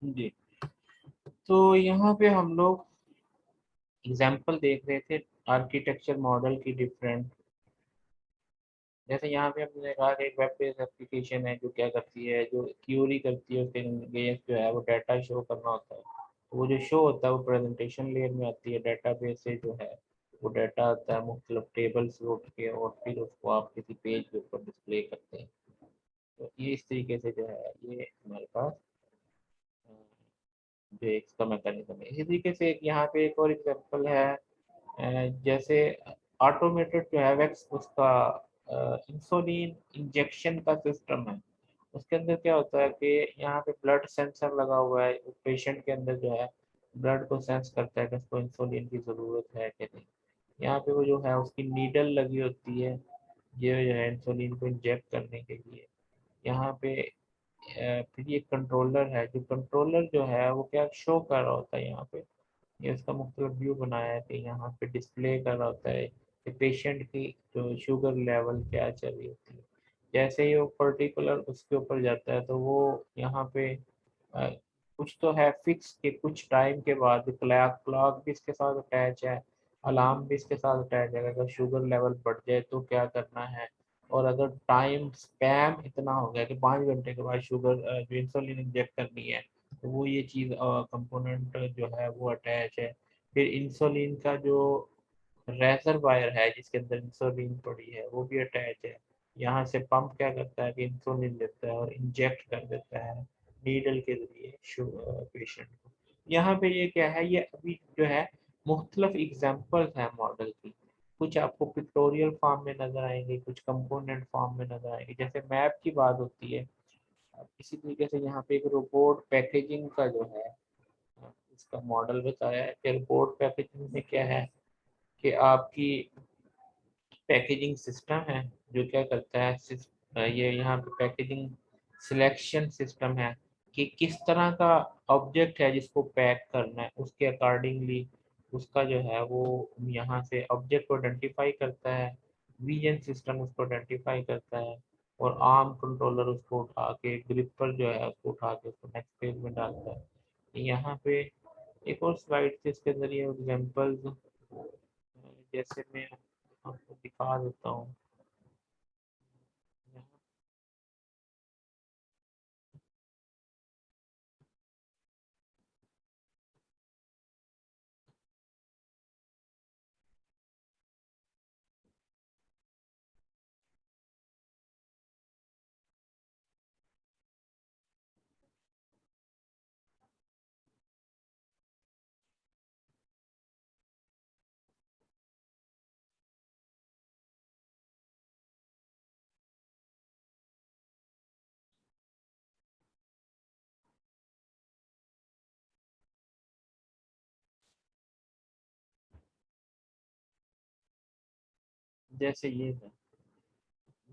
जी, तो यहाँ पे हम लोग एग्जाम्पल देख रहे थे आर्किटेक्चर मॉडल की डिफरेंट। जैसे यहाँ पे हमने कहा कि एक वेब बेस्ड एप्लीकेशन है जो क्या करती है, जो क्यूरी करती है, उसके लिए जो है वो डाटा शो करना होता है। तो वो जो शो होता है वो प्रेजेंटेशन लेयर में आती है, डाटाबेस से जो है वो डाटा आता है मुख्तलिफ टेबल्स उठ के, और फिर उसको आप किसी पेज के ऊपर डिस्प्ले करते हैं। तो ये इस तरीके से जो है ये हमारे पास जो इसका मैकेनिज्म है। इसी तरीके से एक यहाँ पे एक और एग्जांपल है, जैसे ऑटोमेटेड जो है वैक्स उसका इंसुलिन इंजेक्शन का सिस्टम है। उसके अंदर क्या होता है कि यहाँ पे ब्लड सेंसर लगा हुआ है, पेशेंट के अंदर जो है ब्लड को सेंस करता है कि उसको इंसुलिन की ज़रूरत है कि नहीं। यहाँ पे वो जो है उसकी नीडल लगी होती है, ये जो है इंसुलिन को इंजेक्ट करने के लिए। यहाँ पे फिर ये कंट्रोलर है, जो कंट्रोलर जो है वो क्या शो कर रहा होता है यहाँ पे, ये उसका मुख्तलिफ व्यू बनाया है कि यहाँ पे डिस्प्ले कर रहा होता है कि पेशेंट की जो शुगर लेवल क्या चल रही होती है। जैसे ही वो पर्टिकुलर उसके ऊपर जाता है तो वो यहाँ पे अ, कुछ तो है फिक्स के कुछ टाइम के बाद क्लॉक क्लॉक भी इसके साथ अटैच है, अलार्म भी इसके साथ अटैच है, अगर शुगर लेवल बढ़ जाए तो क्या करना है। और अगर टाइम स्पैम इतना हो गया कि 5 घंटे के बाद शुगर जो इंसुलिन इंजेक्ट करनी है, तो वो ये चीज़ कंपोनेंट जो है वो अटैच है। फिर इंसुलिन का जो रेजरवायर है जिसके अंदर इंसुलिन पड़ी है वो भी अटैच है। यहाँ से पंप क्या करता है कि इंसुलिन लेता है और इंजेक्ट कर देता है नीडल के जरिए पेशेंट को। यहाँ पे ये क्या है, ये अभी जो है मुख्तलिफ एग्जाम्पल्स हैं मॉडल की। कुछ आपको पिक्टोरियल फॉर्म में नजर आएंगे, कुछ कंपोनेंट फॉर्म में नजर आएंगे। जैसे मैप की बात होती है, इसी तरीके से यहाँ पे एक रोबोट पैकेजिंग का जो है इसका मॉडल बताया है कि रोबोट पैकेजिंग में क्या है कि आपकी पैकेजिंग सिस्टम है जो क्या करता है, ये यहाँ पे पैकेजिंग सिलेक्शन सिस्टम है कि किस तरह का ऑब्जेक्ट है जिसको पैक करना है, उसके अकॉर्डिंगली उसका जो है वो यहाँ से ऑब्जेक्ट को आइडेंटिफाई करता है, विजन सिस्टम उसको आइडेंटिफाई करता है, और आर्म कंट्रोलर उसको उठा के, ग्रिपर जो है उसको उठा के उसको नेक्स्ट पेज में डालता है। यहाँ पे एक और स्लाइड से इसके जरिए एग्जांपल्स जैसे मैं आपको दिखा देता हूँ। जैसे ये है,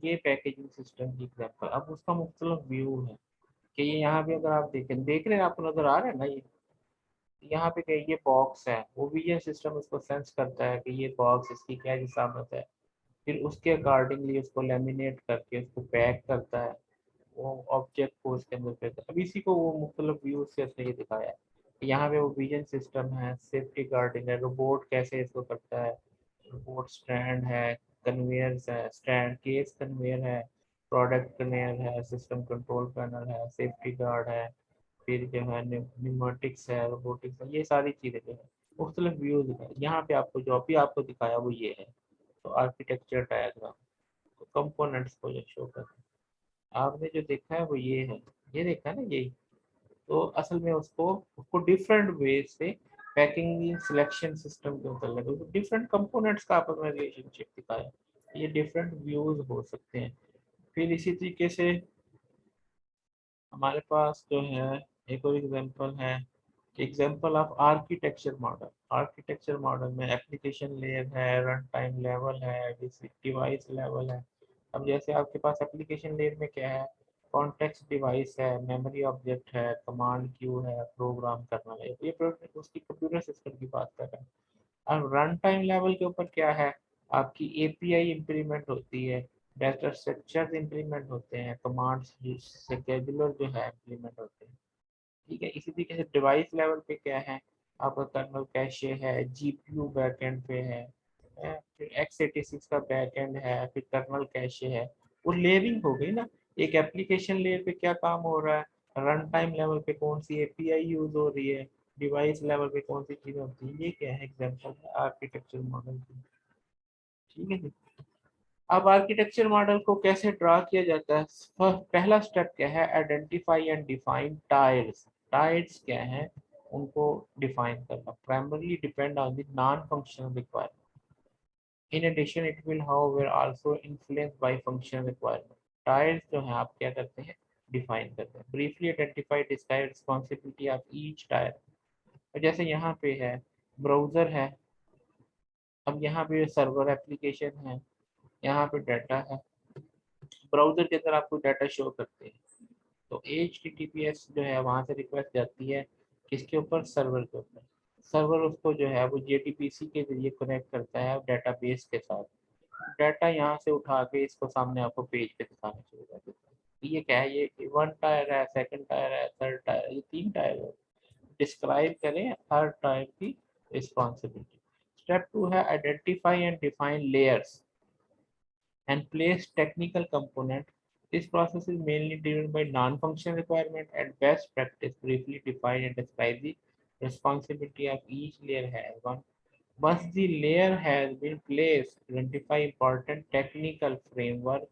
ये पैकेजिंग सिस्टम की एग्जांपल। अब उसका मुख्तलिफ व्यू है कि ये यहाँ पे अगर आप देख रहे हैं, आपको नजर आ रहा है ना, यहाँ पे क्या ये बॉक्स है, वो भी ये सिस्टम उसको सेंस करता है कि ये बॉक्स इसकी क्या जिसामत है, फिर उसके अकॉर्डिंगली उसको लेमिनेट करके उसको पैक करता है, वो ऑब्जेक्ट को उसके अंदर पैक। अब इसी को वो मुख्तलिफ व्यू से उसने ये दिखाया है। यहाँ पे वो विजन सिस्टम है, सेफ्टी गार्डिंग है, रोबोट कैसे इसको करता है, रोबोट स्टैंड है, कन्वेयर्स है, स्टैंड केस कन्वेयर है, प्रोडक्ट कन्वेयर है, सिस्टम कंट्रोल पैनल है, सेफ्टी गार्ड है, फिर जो है न्यूमेटिक्स है, रोबोटिक्स है, ये सारी चीज़ें जो है मुख्तलिफ व्यूज है। यहाँ पे आपको जो अभी आपको दिखाया वो ये है। तो आर्किटेक्चर डायग्राम, तो कंपोनेंट्स को जो शो कर, आपने जो देखा है वो ये है, ये देखा है ना यही। तो असल में उसको उसको डिफरेंट वे से पैकिंग सिलेक्शन सिस्टम के ऊपर लगे, तो डिफरेंट कंपोनेंट्स का आपस में रिलेशनशिप दिखाया। ये डिफरेंट व्यूज हो सकते हैं। फिर इसी तरीके से हमारे पास जो है एक और एग्जांपल है, example of architecture model. Architecture model में एप्लीकेशन लेयर है, रन टाइम लेवल है, डिवाइस लेवल है। अब जैसे आपके पास एप्लीकेशन लेयर में क्या है, कॉन्टेक्स्ट डिवाइस है, मेमोरी ऑब्जेक्ट है, कमांड क्यू है, प्रोग्राम करना है, ये उसकी कंप्यूटर सिस्टम की बात कर रहे हैं। अब रन टाइम लेवल के ऊपर क्या है, आपकी एपीआई इंप्लीमेंट होती है, डाटा स्ट्रक्चर्स इंप्लीमेंट होते हैं, कमांड्स शेड्यूलर जो है इंप्लीमेंट होते हैं। ठीक है। इसी तरीके से डिवाइस लेवल पे क्या है, आपका कर्नल कैशे है, जीपीयू बैकएंड पे है, फिर x86 का बैकएंड है, फिर कर्नल कैशे है। वो लेयरिंग हो गई ना। एक एप्लीकेशन लेयर पे क्या काम हो रहा है, रन टाइम लेवल पे कौन सी एपीआई यूज हो रही है, डिवाइस लेवल पे कौन सी चीजें होती है, ये क्या है एग्जांपल है आर्किटेक्चर मॉडल की। ठीक है जी। अब आर्किटेक्चर मॉडल को कैसे ड्रा किया जाता है, पहला स्टेप क्या है, identify and define tiers. Tiers क्या है, उनको डिफाइन करना, primarily depend on the non functional requirement. In addition it will however also influenced by functional requirement. Tiers जो है आप क्या करते हैं, डिफाइन करते हैं। Briefly identify describe responsibility of each tier. जैसे यहाँ पे है ब्राउजर है, अब यहाँ पे सर्वर एप्लीकेशन है, यहाँ पे डाटा है, ब्राउजर के अंदर आपको डाटा शो करते हैं। तो HTTPS जो है वहां से रिक्वेस्ट जाती है किसके ऊपर, सर्वर के ऊपर। सर्वर उसको जो है वो JDBC के जरिए कनेक्ट करता है डेटाबेस के साथ। डाटा यहाँ से उठा के इसको सामने आपको पेज पे दिखाना शुरू कर देता है। ये क्या है, ये वन टायर है, सेकंड टायर है, थर्ड टायर, ये तीन टायर है। डिस्क्राइब करें हर टायर की रिस्पॉन्सिबिलिटी। स्टेप 2 है identify and define layers and place technical component. This process is mainly driven by non-functional requirement and best practice. Briefly define and describe the responsibility of each layer has one. Once the layer has been placed, identify important technical framework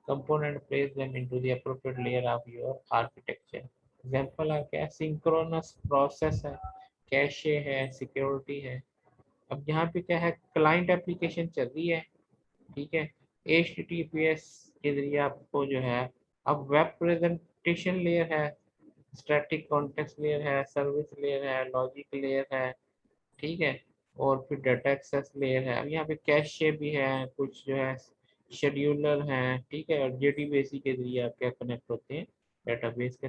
component, place them into the appropriate layer of your architecture. Example है क्या, synchronous process है, cache है, security है। अब यहाँ पे क्या है, क्लाइंट एप्लीकेशन चल रही है, ठीक है। HTTPS के जरिए आपको जो है, अब वेब प्रेजेंटेशन लेयर है, स्टैटिक कॉन्टेक्स्ट लेयर है, सर्विस लेयर है, लॉजिक लेयर है, ठीक है। और फिर डाटा एक्सेस लेयर है। अब यहाँ पे कैशे भी है, कुछ जो है शेड्यूलर हैं, ठीक है। और JDBC के जरिए आप क्या कनेक्ट होते हैं डेटाबेस के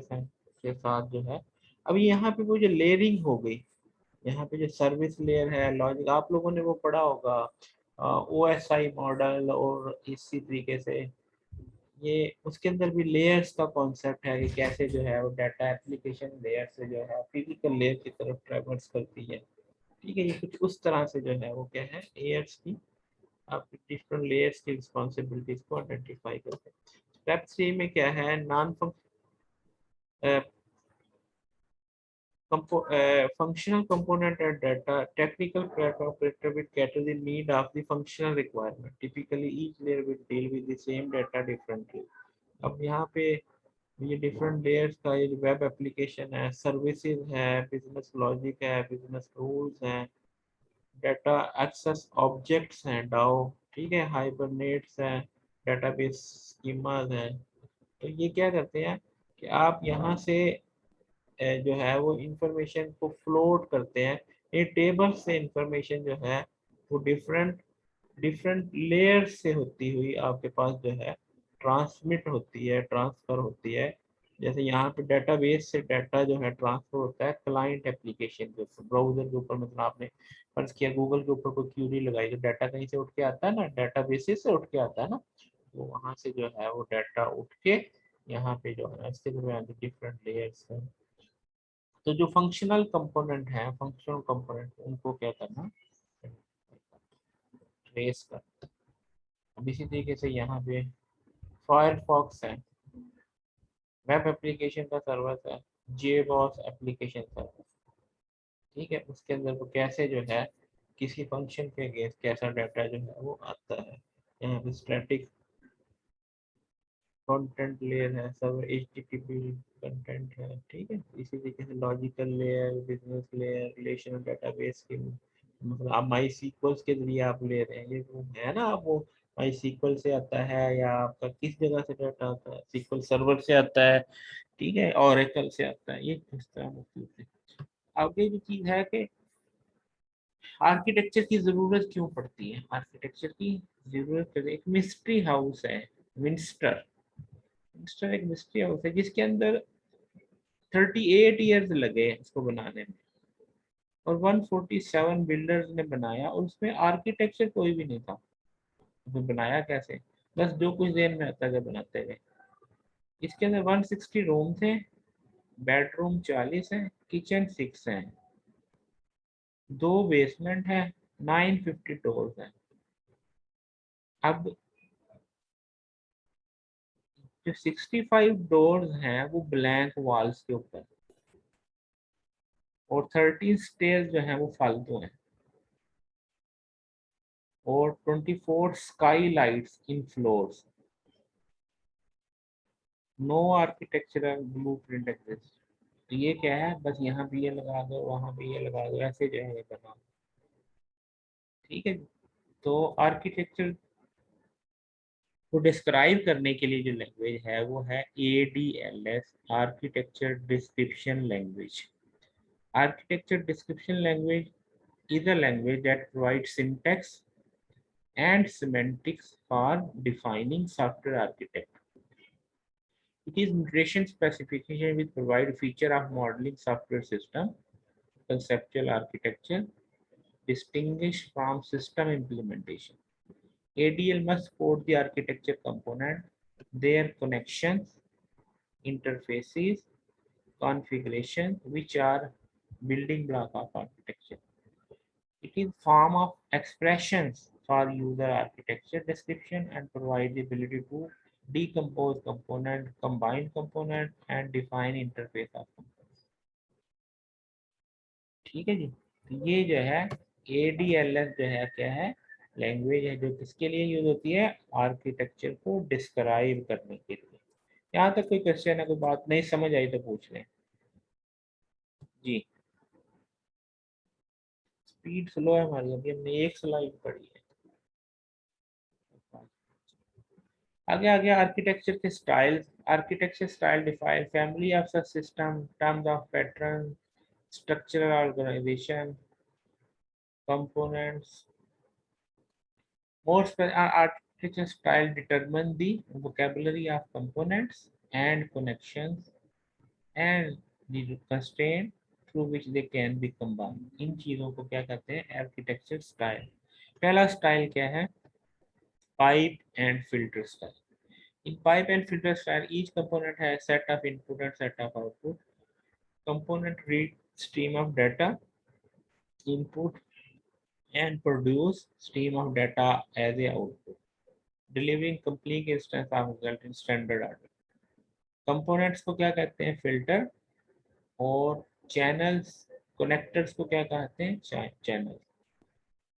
साथ जो है। अब यहाँ पे वो जो लेयरिंग हो गई, यहाँ पे जो सर्विस लेयर है, लॉजिक, आप लोगों ने वो पढ़ा होगा OSI मॉडल, और इसी तरीके से ये उसके अंदर भी लेयर्स का कॉन्सेप्ट है कि कैसे जो है वो डाटा एप्लीकेशन लेयर से जो है फिजिकल लेयर की तरफ ट्रेवर्स करती है। ठीक है, ये कुछ उस तरह से जो है वो क्या है, लेयर्स की, आप डिफरेंट लेयर्स की रिस्पॉन्सिबिलिटीज को आइडेंटिफाई करते हैं। स्टेप 3 में क्या है, non functional component and data. Technical operator will cater the need of the functional requirement. Typically, each layer will deal with the same data differently. अब यहाँ पे ये डिफरेंट लेयर्स का, ये वेब एप्लीकेशन है, सर्विसेज है, बिजनेस लॉजिक है, business rules हैं, डाटा एक्सेस ऑब्जेक्ट्स हैं, डाओ, ठीक है, हाइबरनेट्स हैं, डेटाबेस स्कीमाज हैं। तो ये क्या करते हैं कि आप यहाँ से जो है वो इंफॉर्मेशन को फ्लोट करते हैं। ये टेबल से इंफॉर्मेशन जो है वो डिफरेंट डिफरेंट लेयर्स से होती हुई आपके पास जो है ट्रांसमिट होती है, ट्रांसफर होती है। जैसे यहाँ पे डेटाबेस से डाटा जो है ट्रांसफर होता है क्लाइंट एप्लीकेशन के ऊपर, ब्राउजर के ऊपर। मतलब आपने फर्ज किया गूगल के ऊपर कोई क्यूरी लगाई, तो डाटा कहीं से उठ के आता है ना, डेटाबेसेस से उठ के आता है ना। तो वहाँ से जो है वो डाटा उठ के यहाँ पे जो है इसके दरमियान डिफरेंट लेयर्स है। तो जो फंक्शनल कंपोनेंट है, फंक्शनल कंपोनेंट उनको क्या करना, ट्रेस करना। अब इसी तरीके से यहाँ पे फायरफॉक्स है, वेब एप्लीकेशन का सर्वर है, JBoss एप्लीकेशन सर्वर, ठीक है। उसके अंदर वो कैसे जो है किसी फंक्शन के अगेंस्ट कैसा डाटा जो है वो आता है। यहाँ पे स्टैटिक कंटेंट लेयर है, सर्वर HTTP कंटेंट है, ठीक है। इसी तरीके से logical layer, business layer, relational database की, मतलब आप माई सीक्वल्स के जरिए आप ले रहे हैं, ये वो है ना, आप वो माई सीक्वल से आता है या आपका किस जगह से डाटा आता है, सीक्वल सर्वर से आता है, ठीक है, ओरेकल से आता है, ये इस तरह मुख्तलिफ है। आगे जो चीज है कि आर्किटेक्चर की जरूरत क्यों पड़ती है, आर्किटेक्चर की जरूरत, एक मिस्ट्री हाउस है, विंस्टर। विंस्टर एक मिस्ट्री हाउस है जिसके अंदर 38 ईयर्स लगे इसको बनाने में, और 147 बिल्डर्स ने बनाया, और उसमें आर्किटेक्चर कोई भी नहीं था। तो बनाया कैसे, बस जो कुछ देर में आता गया बनाते गए। इसके अंदर 160 रूम थे, बेडरूम 40 है, किचन 6 है, 2 बेसमेंट है, 950 डोर्स है। अब जो 65 डोर्स हैं वो ब्लैंक वॉल्स के ऊपर, और 13 स्टेयर्स जो हैं वो फालतू हैं, और 24 skylights in floors, no architectural blueprint exist. तो ये क्या है, बस यहाँ भी ये लगा दो, वहां भी ये लगा दो, ऐसे जो है ये बना। ठीक है, तो आर्किटेक्चर को डिस्क्राइब करने के लिए जो लैंग्वेज है वो है ADLS, architecture description language. Architecture description language is a language that provides syntax and semantics for defining software architecture. It is notation specification which provide feature of modeling software system, conceptual architecture, distinguished from system implementation. ADL must support the architecture component, their connections, interfaces, configuration, which are building block of architecture. It is form of expressions for user architecture description and provide the ability to decompose component, combine component and define interface of component. ठीक है जी, तो ये जो है ADLS जो है क्या है, लैंग्वेज है जो किसके लिए यूज होती है, आर्किटेक्चर को डिस्क्राइब करने के लिए। यहाँ तक कोई क्वेश्चन है, कोई बात नहीं समझ आई तो पूछ लें जी। स्पीड स्लो है हमारी, अभी हमने एक स्लाइड पढ़ी है। आगे आगे आर्किटेक्चर के style, architecture style define family of subsystem, terms of pattern, structural organisation, components. More architecture style determine the vocabulary of components and connections and the constraint through which they can be combined. इन चीजों को क्या कहते हैं, architecture style. पहला style क्या है, pipe and filter style. In pipe and filter style, each component has set of input and set of output. Component read stream of data, input and produce stream of data as a output, delivering complete instance of result in standard order. Components को क्या कहते हैं, filter, और channels, connectors को क्या कहते हैं, channel.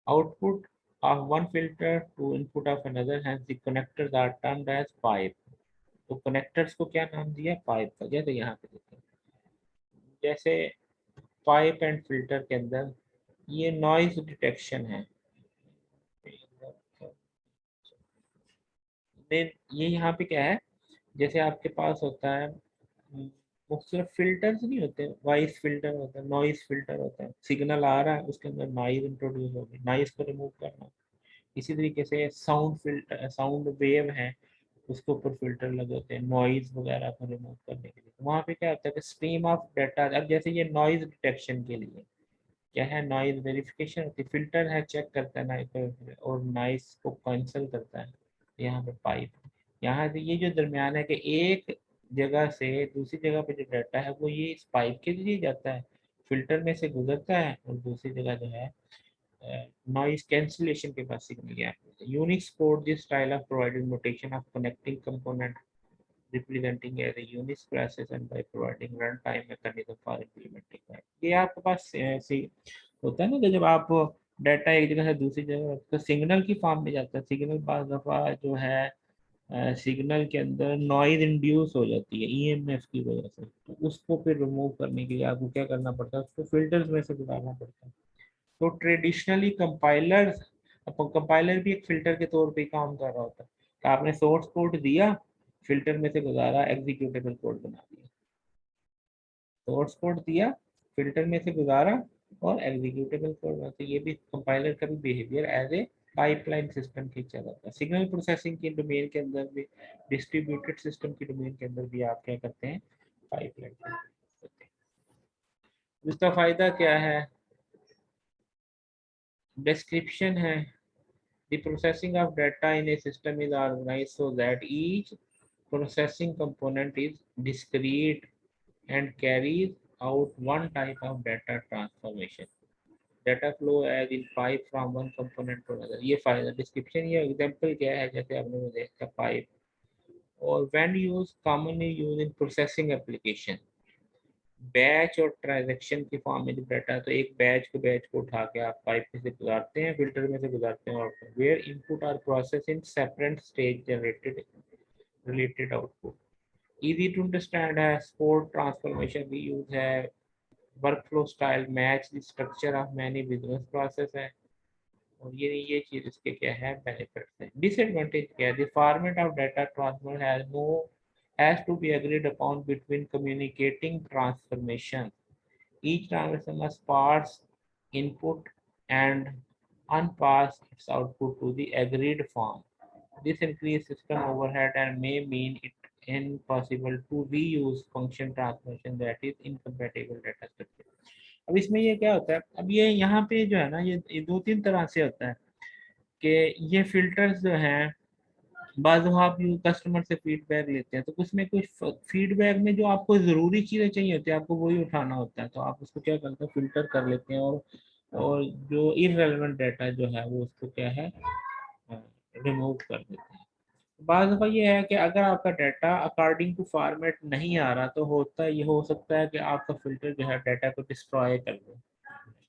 Output of one filter to input of another, hence the connectors are termed as pipe. तो कनेक्टर्स को क्या नाम दिया, पाइप का। जैसे यहाँ पे देखते हैं, जैसे पाइप एंड फिल्टर के अंदर ये नॉइज डिटेक्शन है, देन ये यहाँ पे क्या है, जैसे आपके पास होता है मुख्तलिफ फिल्टर्स नहीं होते, वॉइस फिल्टर होता है, नॉइज फिल्टर होता है, सिग्नल आ रहा है उसके अंदर नॉइज इंट्रोड्यूस होगी, नॉइज को रिमूव करना। इसी तरीके से साउंड फिल्टर, साउंड वेव है, उसके ऊपर फिल्टर लगे होते हैं नॉइज वगैरह को रिमूव करने के लिए। वहाँ पे क्या होता है कि स्ट्रीम ऑफ डाटा, अब जैसे ये नॉइज डिटेक्शन के लिए क्या है, नॉइज वेरिफिकेशन होती है, फिल्टर है चेक करता है नॉइज और नॉइज को कैंसिल करता है। यहाँ पे पाइप, यहाँ से ये जो दरमियान है कि एक जगह से दूसरी जगह पे जो डाटा है वो ये इस पाइप के जरिए जाता है, फिल्टर में से गुजरता है और दूसरी जगह जो है नॉइज कैंसिलेशन के पास सिग्नल यहाँ पे। Unix code this style of providing notation of connecting component representing as a Unix process and by providing runtime mechanism for implementing that। ये आपके पास ऐसे होता है ना कि जब आप डाटा एक जगह से दूसरी जगह तो सिग्नल की फॉर्म में जाता है, सिग्नल बार दफा जो है सिग्नल के अंदर नॉइज इंड्यूस हो जाती है ईएमएफ की वजह से, तो उसको फिर रिमूव करने के लिए आपको क्या करना पड़ता है, उसको फिल्टर्स में से गुजारना पड़ता है। तो ट्रेडिशनली कंपाइलर्स, कंपाइलर भी एक फिल्टर के तौर पे काम कर रहा होता है, तो आपने सोर्स कोड दिया, फिल्टर में से गुजारा, एग्जीक्यूटेबल कोड बना दिया, सोर्स कोड दिया, फिल्टर में से गुजारा और एग्जीक्यूटेबल कोड बना। तो ये भी कंपाइलर का भी behaviour as a pipeline system खींचा जाता है। सिग्नल प्रोसेसिंग के डोमेन के अंदर भी, डिस्ट्रीब्यूटेड सिस्टम के डोमेन के अंदर भी आप क्या करते हैं, पाइपलाइन करते हैं। इसका फायदा क्या है, डिस्क्रिप्शन है। The processing of data in a system is organized so that each processing component is discrete and carries out one type of data transformation. Data flow as in pipe from one component to another. ये file description, ये example क्या है, जैसे आपने वो देखा pipe, और when used commonly used in processing application, batch और ट्रांजैक्शन की फॉर्म में जब डाटा है तो एक बैच को उठा के आप पाइप में से गुजारते हैं, फिल्टर में से गुजारते हैं, और where input are process in separate stage generated related output. Easy to understand है, sport transformation भी use है, workflow style match the structure of many business process है, और ये चीज इसके क्या है बेनिफिट्स हैं। डिसएडवांटेज क्या है, the format of data transfer has to be agreed upon between communicating transformation. Each transformation must pass input and unpass its output to the agreed form. This increases system overhead and may mean it impossible to reuse function transformation that is incompatible data structure. अब इसमें ये क्या होता है, अब ये यहाँ पे जो है ना, ये दो तीन तरह से होता है कि ये फिल्टर्स जो हैं, बाद आप कस्टमर से फीडबैक लेते हैं, तो उसमें कुछ फीडबैक में जो आपको ज़रूरी चीज़ें चाहिए होती है आपको वही उठाना होता है, तो आप उसको क्या करते हैं, फिल्टर कर लेते हैं, और जो इररेलेवेंट डाटा जो है वो उसको क्या है रिमूव कर देते हैं। बात का ये है कि अगर आपका डाटा अकॉर्डिंग टू फॉर्मेट नहीं आ रहा, तो होता ये हो सकता है कि आपका फिल्टर जो है डाटा को डिस्ट्रॉय कर दे।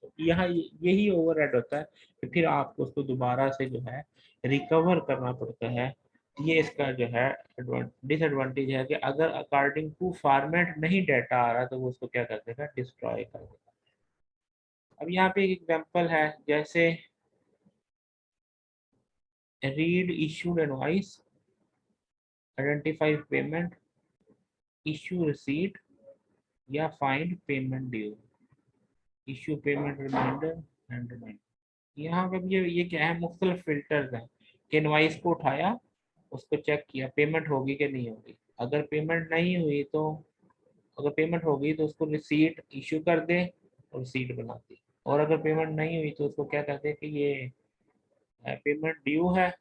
तो यहाँ यही ओवरहेड होता है कि फिर आपको उसको दोबारा से जो है रिकवर करना पड़ता है। ये इसका जो है डिसएडवांटेज है कि अगर अकॉर्डिंग टू फॉर्मेट नहीं डाटा आ रहा, तो वो उसको क्या कर देगा, डिस्ट्रॉय कर देगा। अब यहाँ पे एक एग्जांपल है, जैसे read issued invoice, identify payment, issue receipt, या find payment due, issue payment reminder and reminder. यहाँ पे ये क्या है, मुख्तलिफ फिल्टर्स हैं कि इनवाइस को उठाया, उसको चेक किया पेमेंट होगी कि नहीं होगी, अगर पेमेंट नहीं हुई तो, अगर पेमेंट होगी तो उसको रिसीट इशू कर दे और रिसीट बना दे, और अगर पेमेंट नहीं हुई तो उसको क्या कहते हैं कि ये पेमेंट ड्यू है,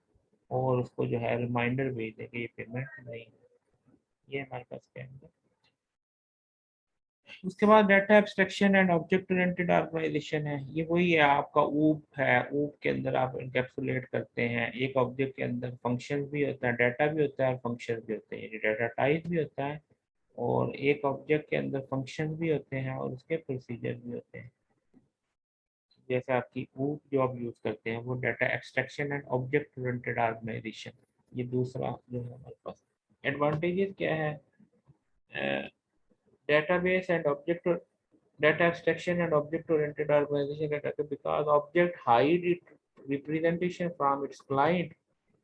और उसको जो है रिमाइंडर भेज दे कि ये पेमेंट नहीं हुई। ये हमारे पास क्या है। उसके बाद data abstraction and object oriented organisation है, ये वही है आपका ऊप है, ऊप के अंदर आप इनकैप्सुलेट करते हैं, एक ऑब्जेक्ट के अंदर फंक्शन भी होता है, डाटा भी होता है, और फंक्शन भी होते हैं, डाटा टाइप भी होता है, और एक ऑब्जेक्ट के अंदर फंक्शन भी होते हैं और उसके प्रोसीजर भी होते हैं। जैसे आपकी ऊप जो आप यूज करते हैं वो data abstraction and object oriented organisation, ये दूसरा जो है हमारे पास। एडवांटेजेस क्या है, database and object data abstraction and object oriented organization data, because object hide its representation from its client,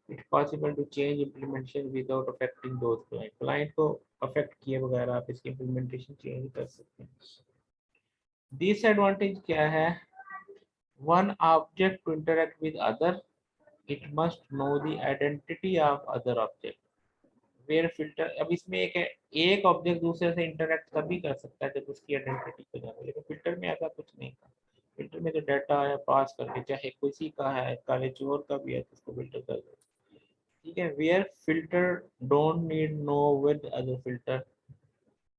it's possible to change implementation without affecting those client को affect किए बगैर आप इसकी implementation change कर सकते हैं। disadvantage क्या है, one object to interact with other, it must know the identity of other object, where filter. अब इसमें एक है, एक ऑब्जेक्ट दूसरे से इंटरेक्ट तभी कर सकता है जब उसकी आइडेंटिटी को जाने, लेकिन फिल्टर में ऐसा कुछ नहीं था। फिल्टर में जो डाटा है पास करके, चाहे किसी का है, काले चोर का भी है, तो उसको फिल्टर कर दो, ठीक है। Where filter don't need no with other filter,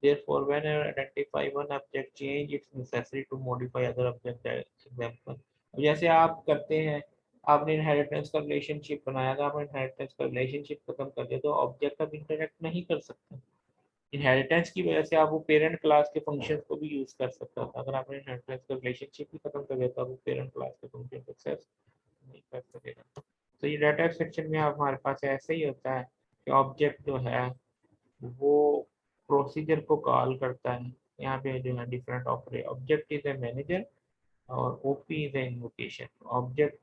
therefore whenever identify one object change it's necessary to modify other object, example। जैसे आप करते हैं, आपने इनहेरिटेंस का रिलेशनशिप बनाया था, आपने इनहेरिटेंस का रिलेशनशिप खत्म कर दिया, तो ऑब्जेक्ट अब इंटरेक्ट नहीं कर सकता। इनहेरिटेंस की वजह से आप वो पेरेंट क्लास के फंक्शंस को भी यूज कर सकता था, अगर आपने इनहेरिटेंस का रिलेशनशिप भी खत्म कर दिया तो वो पेरेंट क्लास के फंक्शन एक्सेस नहीं कर सकेगा। तो ये डाटा सेक्शन में हमारे पास ऐसे ही होता है कि ऑब्जेक्ट जो है वो प्रोसीजर को कॉल करता है। यहाँ पे जो है different operate, object is a manager और OP is a invocation. Object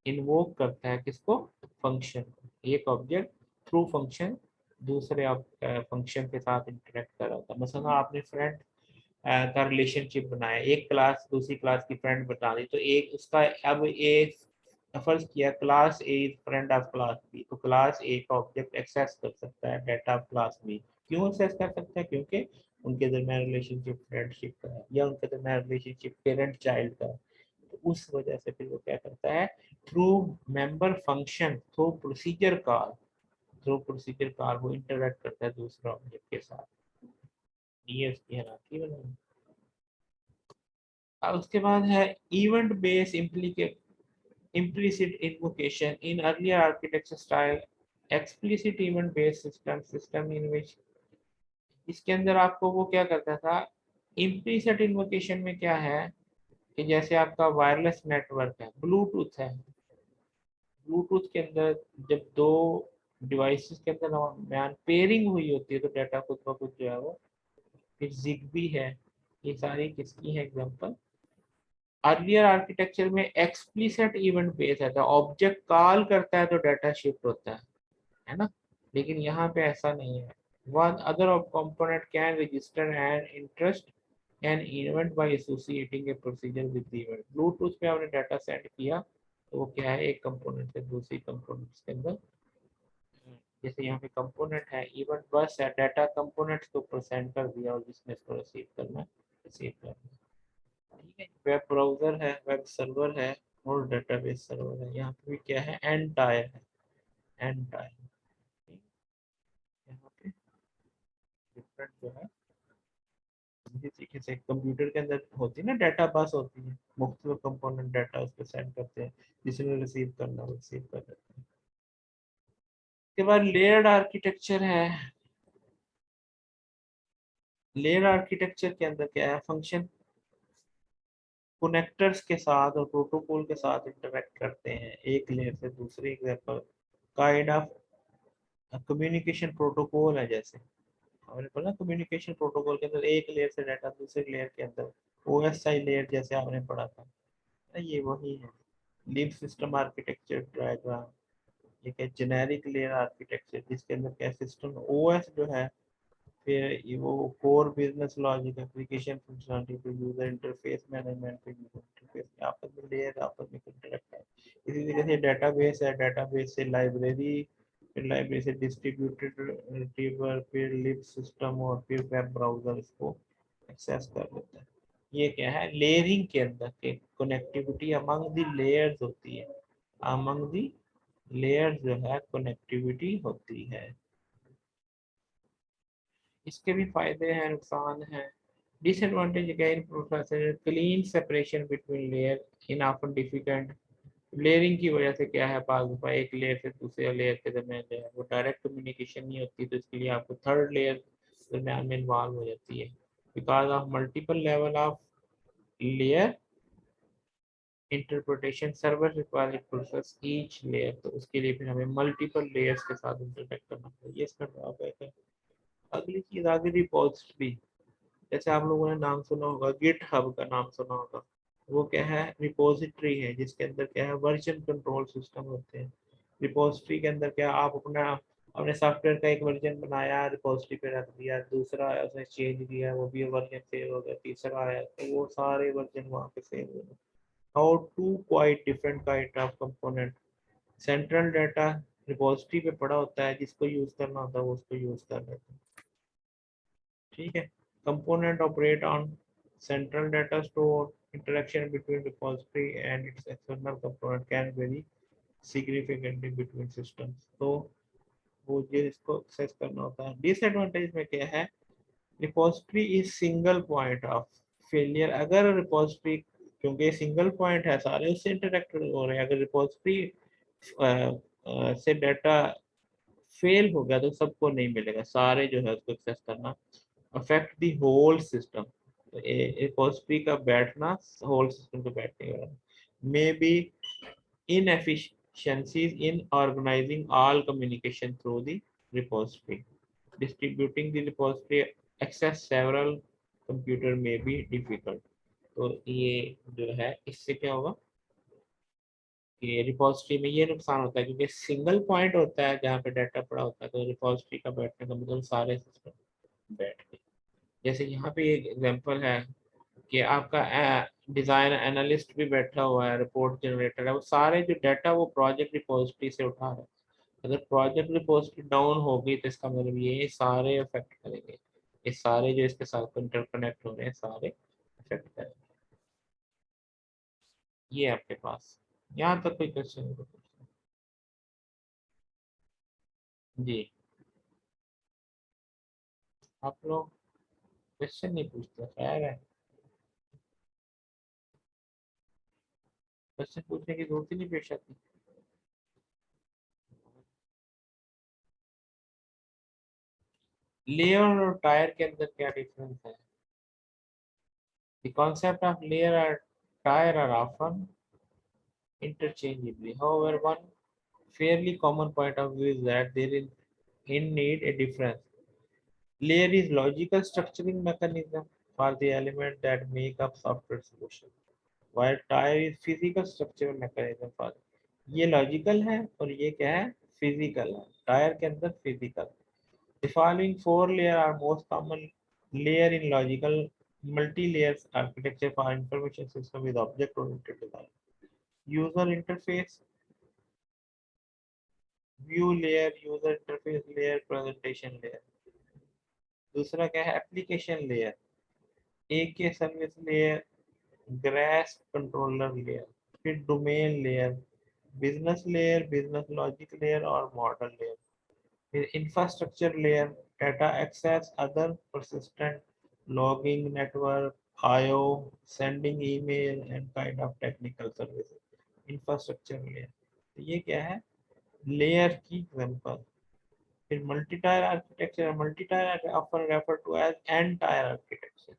invoke करता है किसको, फंक्शन। एक ऑब्जेक्ट थ्रू फंक्शन दूसरे फंक्शन के साथ इंटरेक्ट कर रहा था। मसलन आपने फ्रेंड का रिलेशनशिप बनाया, एक क्लास दूसरी क्लास की फ्रेंड बता दी, तो एक उसका अब एक फर्ज किया class A is friend of class B, तो क्लास ए का ऑब्जेक्ट एक्सेस कर सकता है डाटा ऑफ क्लास बी। क्यों एक्सेस कर सकता है, क्योंकि उनके दरमियान रिलेशनशिप फ्रेंडशिप का है, या उनके दरमियान रिलेशनशिप पेरेंट चाइल्ड का है। तो उस वजह से फिर वो क्या करता है, through member function, through procedure call वो इंटरेक्ट करता है दूसरा ऑब्जेक्ट के साथ। ये उसकी हायरार्की बनाई। अब उसके बाद है event based implicit invocation in earlier architecture style explicit event based system in which इसके अंदर आपको वो क्या करता था, implicit invocation में क्या है कि जैसे आपका वायरलेस नेटवर्क है, ब्लूटूथ है, ब्लूटूथ के अंदर जब दो डिवाइसेस के अंदर मैन पेयरिंग हुई होती है तो डाटा खुद ब खुद जो है वो, फिर जिगबी है, ये सारी किसकी है एग्जांपल। अर्लियर आर्किटेक्चर में एक्सप्लिसिट इवेंट बेस है, ऑब्जेक्ट कॉल करता है तो डाटा शिफ्ट होता है ना, लेकिन यहाँ पे ऐसा नहीं है। One other of component can register and interest an event bye associating A procedure with the event. Bluetooth पे आपने डाटा सेंड किया तो वो क्या है, एक कंपोनेंट से दूसरी कंपोनेंट के अंदर, जैसे यहाँ पे कंपोनेंट है इवेंट बस है, डाटा कंपोनेंट्स के ऊपर सेंड कर दिया और जिसने इसको रिसीव करना है रिसीव करना। ठीक है, वेब ब्राउजर है, वेब सर्वर है और डेटाबेस सर्वर है। यहाँ पे भी क्या है, एंड टायर है, एंड टायर। यहाँ पे डिफरेंट जो है, इसी तरीके से कंप्यूटर के अंदर होती है ना डाटा बस होती है, मुख्तलिफ कंपोनेंट डाटा उस पर सेंड करते हैं, जिसने रिसीव करना वो रिसीव कर लेते हैं। उसके बाद लेयर्ड आर्किटेक्चर है। लेयर आर्किटेक्चर के अंदर क्या है, फंक्शन कनेक्टर्स के साथ और प्रोटोकॉल के साथ इंटरेक्ट करते हैं एक लेयर से दूसरी, example kind of communication protocol है। जैसे हमने बोला कम्युनिकेशन प्रोटोकॉल के अंदर एक लेयर से डाटा दूसरे लेयर के अंदर, ओएसआई लेयर जैसे आपने पढ़ा था, ये वही है। लिव सिस्टम आर्किटेक्चर डायग्राम, ये क्या जेनेरिक लेयर आर्किटेक्चर जिसके अंदर क्या सिस्टम ओएस जो है, फिर ये वो core business logic, application functionality, फिर यूजर इंटरफेस मैनेजमेंट, फिर यूजर इंटरफेस आपस में लेयर आपस में इंटरेक्ट है। इसी तरीके से डेटाबेस है, डेटाबेस से लाइब्रेरी, फिर लाइब्रेरी से डिस्ट्रीब्यूटेड रिट्रीवर, फिर लिब सिस्टम और फिर वेब ब्राउजर इसको एक्सेस कर लेता है। ये क्या है, लेयरिंग के अंदर के कनेक्टिविटी अमंग द लेयर्स होती है, अमंग द लेयर्स जो है कनेक्टिविटी होती है। इसके भी फायदे हैं, नुकसान हैं। Disadvantage again professor clean separation between layer in often difficult. Layering की वजह से क्या है, पास एक लेयर से दूसरे लेयर के दरमियान जो है वो डायरेक्ट कम्युनिकेशन नहीं होती, तो इसके लिए आपको थर्ड लेयर दरमियान में इन्वॉल्व हो जाती है। Because of multiple level of layer interpretation server require process each layer, तो उसके लिए फिर हमें मल्टीपल लेयर्स के साथ इंटरटेक्ट करना चाहिए। इसका ड्रॉबैक है। अगली चीज आगे रिपोजिटरी, जैसे आप लोगों ने नाम सुना होगा, गिट हब का नाम सुना होगा। वो क्या है, रिपोजिटरी है जिसके अंदर क्या है, वर्जन कंट्रोल सिस्टम होते हैं। रिपोजिटरी के अंदर क्या, आप अपना अपने सॉफ्टवेयर का एक वर्जन बनाया, रिपोजिटरी पे रख दिया, दूसरा उसने चेंज किया, वो भी वर्जन सेव हो गया, तीसरा आया तो वो सारे वर्जन वहाँ पे सेव हो गए। How to quite different kind of component. Central data repository पे पड़ा होता है, जिसको यूज करना होता है वो उसको यूज कर लेते हैं। ठीक है, component operate on central data store, interaction between repository and it's external component can very significantly between systems. तो वो ये इसको एक्सेस करना होता है। डिसएडवांटेज में क्या है, repository is single point of failure. अगर रिपोजिटरी, क्योंकि सिंगल पॉइंट है, सारे उससे इंटरेक्ट हो रहे हैं, अगर रिपोजिटरी से डाटा फेल हो गया तो सबको नहीं मिलेगा, सारे जो है उसको एक्सेस करना affect the whole system. Repository का बैठना होल सिस्टम को बैठने वाला may be inefficiencies in organizing all communication through the repository. Distributing the repository access several computer may be difficult. तो ये जो है इससे क्या होगा कि रिपोजिटरी में ये नुकसान होता है, क्योंकि सिंगल पॉइंट होता है जहाँ पे डाटा पड़ा होता है, तो रिपोजिटरी का बैठने का मतलब सारे सिस्टम बैठ गए। जैसे यहाँ पे एक एग्जांपल है कि आपका डिजाइन एनालिस्ट भी बैठा हुआ है, रिपोर्ट जनरेटर है, वो सारे जो डाटा वो प्रोजेक्ट रिपोजिटरी से उठा रहे हैं। अगर प्रोजेक्ट रिपोजिटरी डाउन होगी तो इसका मतलब ये सारे अफेक्ट करेंगे, ये सारे जो इसके साथ इंटरकनेक्ट हो रहे हैं सारे अफेक्ट करेंगे। ये आपके पास यहाँ तक कोई क्वेश्चन? जी, आप लोग क्वेश्चन नहीं पूछते, खैर है, क्वेश्चन पूछने की जरूरत ही नहीं पेश आती। लेयर और टायर के अंदर क्या डिफरेंस है? The concept of layer or tire are often interchangeably. However, one fairly common point of view is that there is in need a difference. Layer is logical structuring mechanism for the element that make up software solution, while tire is physical structural mechanism for ये logical है और ये क्या है, physical है। Tyre के अंदर physical. The following four layers are most common layer in logical multi-layers architecture for information system with object-oriented design. User interface, view layer, user interface layer, presentation layer. दूसरा क्या है, एप्लीकेशन लेयर, एक के service layer, grasp controller layer, फिर domain layer, business layer, business logic layer और model layer, फिर infrastructure layer, data access, other persistent logging network, IO, sending email and kind of technical services, infrastructure layer. तो ये क्या है, layer की example. फिर multi tier architecture, multi tier often referred to as n tier architecture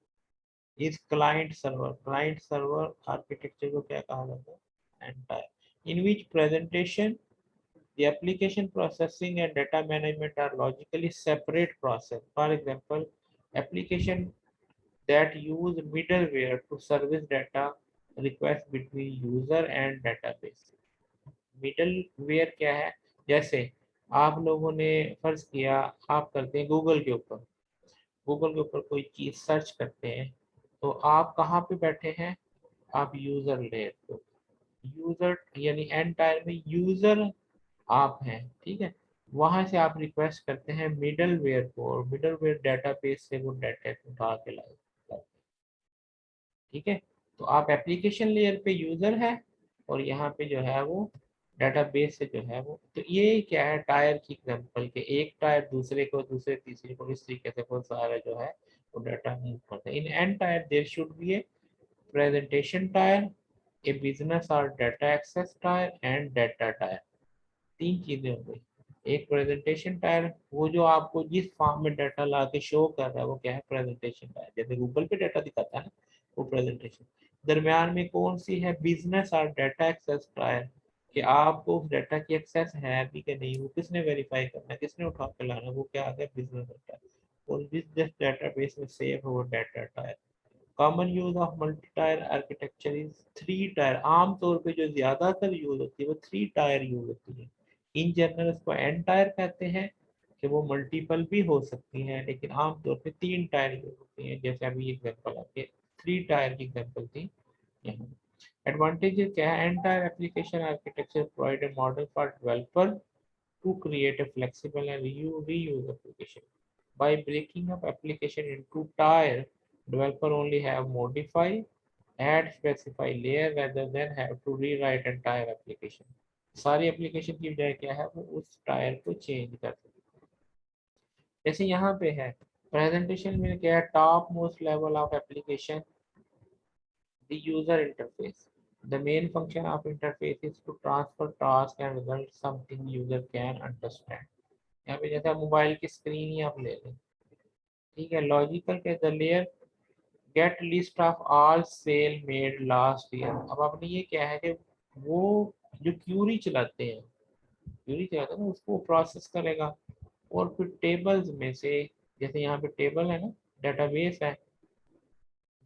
is client server architecture को क्या कहा जाता है, n tyre, in which presentation, the application processing and data management are logically separate process. For example, application that use middleware to service data request between user and database. Middleware क्या है, जैसे आप लोगों ने फर्ज किया, आप करते हैं गूगल के ऊपर, गूगल के ऊपर कोई चीज सर्च करते हैं, तो आप कहाँ पे बैठे हैं, आप यूजर लेयर पे, यूजर यानी एंड टायर में यूजर आप हैं, ठीक है। वहां से आप रिक्वेस्ट करते हैं मिडलवेयर को, और मिडलवेयर डेटाबेस से वो डाटा उठा के लाए, ठीक है। तो आप एप्लीकेशन लेयर पे यूजर है, और यहाँ पे जो है वो डेटाबेस से जो है वो, तो ये क्या है, टायर की एग्जांपल के एक टायर दूसरे को, दूसरे तीसरे को, इस तरीके से बहुत सारा जो है वो डाटा मूव करता है। In N tier there should be a presentation tier, a business और data access tier and data tier. तीन चीजें हो गई। एक प्रेजेंटेशन टायर, वो जो आपको जिस फॉर्म में डाटा ला के शो कर रहा है वो क्या है, प्रेजेंटेशन टायर, जैसे गूगल पे डाटा दिखाता है ना, वो प्रेजेंटेशन। दरमियान में कौन सी है, बिजनेस और डाटा एक्सेस टायर, कि आपको उस डाटा की एक्सेस है भी कि नहीं, वो किसने वेरीफाई करना है, किसने उठा के लाना है, वो क्या आ गया, बिजनेस डाटा। और जिस डेटाबेस में सेव हो वो data tyre. Common use of multi tier architecture is three tier. आमतौर पे जो ज्यादातर यूज होती है वो थ्री टायर यूज होती है। इन जनरल इसको एन टायर कहते हैं, कि वो मल्टीपल भी हो सकती हैं, लेकिन आमतौर पे तीन टायर यूज होती हैं, जैसे अभी एग्जांपल आपके थ्री टायर की एग्जांपल थी यहाँ। एडवांटेज क्या है, N tier application architecture provide a model for developer to create a flexible and reuse application. By breaking up application into tier, developer only have modify, add specify layer rather than have to rewrite entire application. सारी application की बजाय क्या है, वो उस tyre को change कर सकते हैं। जैसे यहाँ पे है प्रेजेंटेशन में क्या है, top most level of application, the user interface. The main function of interface is to transfer task and result something user can understand. यहाँ पे जैसे मोबाइल की स्क्रीन ही आप ले लें, ठीक है। लॉजिकल के the layer get list of all sale made last year. अब आपने ये क्या है कि वो जो क्यूरी चलाते हैं, क्यूरी चलाते हैं ना, उसको प्रोसेस करेगा, और फिर टेबल्स में से, जैसे यहाँ पे टेबल है ना, डेटाबेस है,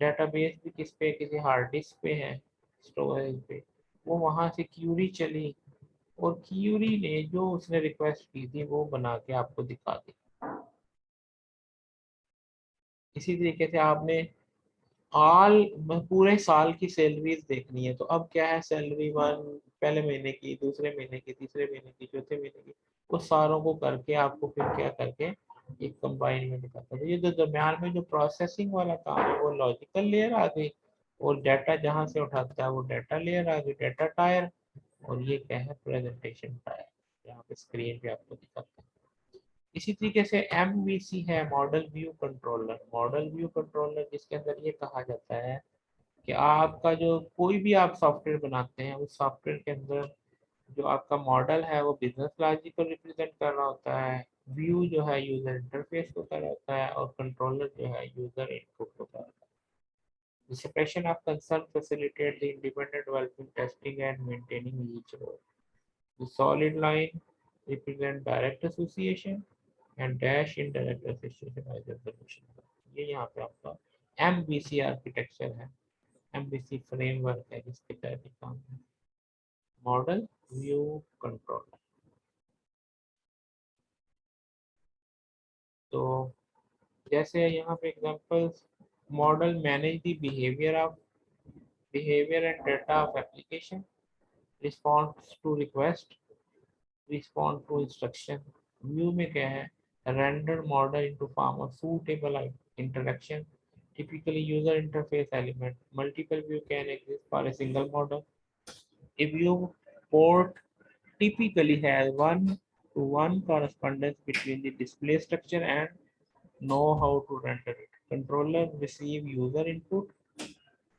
डेटाबेस भी किस पे, किसी हार्ड डिस्क पे है, स्टोरेज पे, वो वहां से क्यूरी चली, और क्यूरी ने जो उसने रिक्वेस्ट की थी वो बना के आपको दिखा दी। इसी तरीके से आपने ऑल पूरे साल की सैलरीज देखनी है, तो अब क्या है, सैलरी वन पहले महीने की, दूसरे महीने की, तीसरे महीने की, चौथे महीने की, वो सारों को करके आपको फिर क्या करके एक कंबाइन में दिखाता है। तो ये जो दरम्यान में जो प्रोसेसिंग वाला काम है वो लॉजिकल लेयर आ गई, और डाटा जहाँ से उठाता है वो डाटा लेयर आ गई, डाटा टायर। और ये क्या है, प्रेजेंटेशन टायर, यहाँ पे स्क्रीन पे आपको दिखाता है। इसी तरीके से MVC है, model view controller. Model view controller जिसके अंदर ये कहा जाता है कि आपका जो कोई भी आप सॉफ्टवेयर बनाते हैं उस सॉफ्टवेयर के अंदर जो आपका मॉडल है वो बिजनेस लॉजिक को रिप्रेजेंट कर रहा होता है, व्यू जो है यूजर इंटरफेस को कर रहा होता है, और कंट्रोलर जो है यूजर इनपुट को कर रहा होता है। The separation of concern facilitate the independent development, testing and maintaining each role. The solid line represent direct association and dash indirect association as observation. ये यहाँ पे आपका MVC आर्किटेक्चर है, MVC फ्रेमवर्क है जिसके तहत ये काम है, मॉडल व्यू कंट्रोल। तो जैसे यहाँ पे examples, model manage the behaviour and data of application, response to request, respond to instruction. View में क्या है, render model into form of suitable interaction, typically user interface element. Multiple view can exist for a single model. A view port typically has one-to-one correspondence between the display structure and know how to render it. Controller receive user input,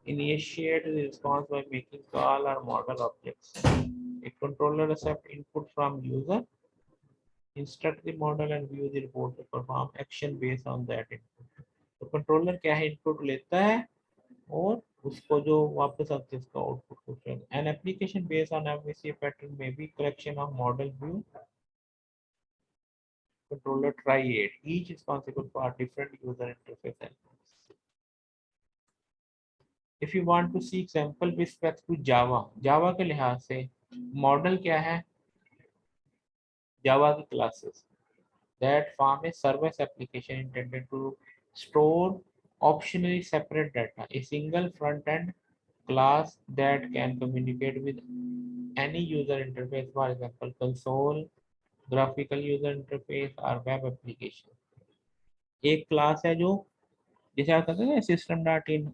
initiate the response by making call or model objects. A controller accept input from user, instruct the model and view the report to perform action based on that input. तो controller क्या है, input लेता है और उसको जो वापस आते हैं उसका आउटपुट को। An application based on MVC pattern में be collection of model view controller triad, each responsible for different user interface elements. If you want to see example with respect to Java के लिहाज से model क्या है, Java की classes that form a service application intended to store optionally separate data, a single front-end class that can communicate with any user interface, for example, console, graphical user interface or web application. एक class है जो जैसे आप कहते हैं ना system dot in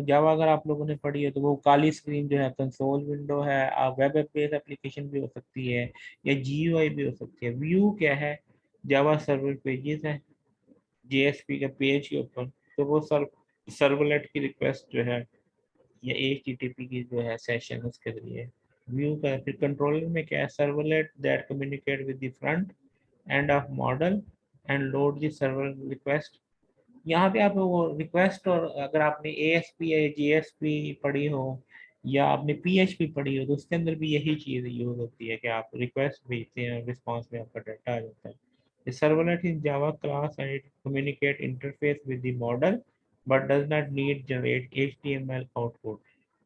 जावा, अगर आप लोगों ने पढ़ी है तो वो काली स्क्रीन जो है कंसोल विंडो है, वेब बेस्ड एप्लीकेशन भी हो सकती है या जीयूआई भी हो सकती है। व्यू क्या है, जावा सर्वर पेजेस है जेएसपी के पेज के ऊपर, तो वो सर्वलेट की रिक्वेस्ट जो है या एचटीटीपी की जो है सेशन उसके जरिए व्यू का। फिर कंट्रोलर में क्या है, servlet that communicate with the front end of model and load the server request. यहाँ पे आप वो रिक्वेस्ट, और अगर आपने एएसपी या जेएसपी पढ़ी हो या आपने पीएचपी पढ़ी हो तो उसके अंदर भी यही चीज़ यूज होती है कि आप रिक्वेस्ट भेजते हैं, रिस्पॉन्स में आपका डाटा आ जाता है। The servlet is Java class and it communicate interface with the model but does not need generate HTML output.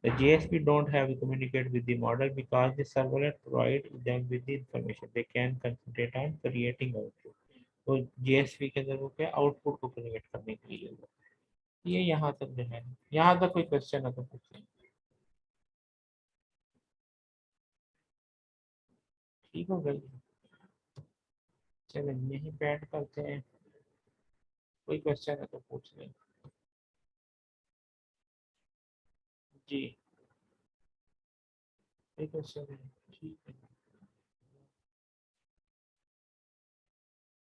The JSP don't have to communicate with the model because the servlet provide them with the information. They can concentrate on creating output. तो JSP के अंदर वो क्या output को create करने के लिए होगा। ये यहाँ तक जो है, यहाँ तक कोई क्वेश्चन है तो पूछें। ठीक हो गई, चलो यहीं बैठ करते हैं, कोई क्वेश्चन है तो पूछ लें। जी कोई क्वेश्चन है, ठीक है।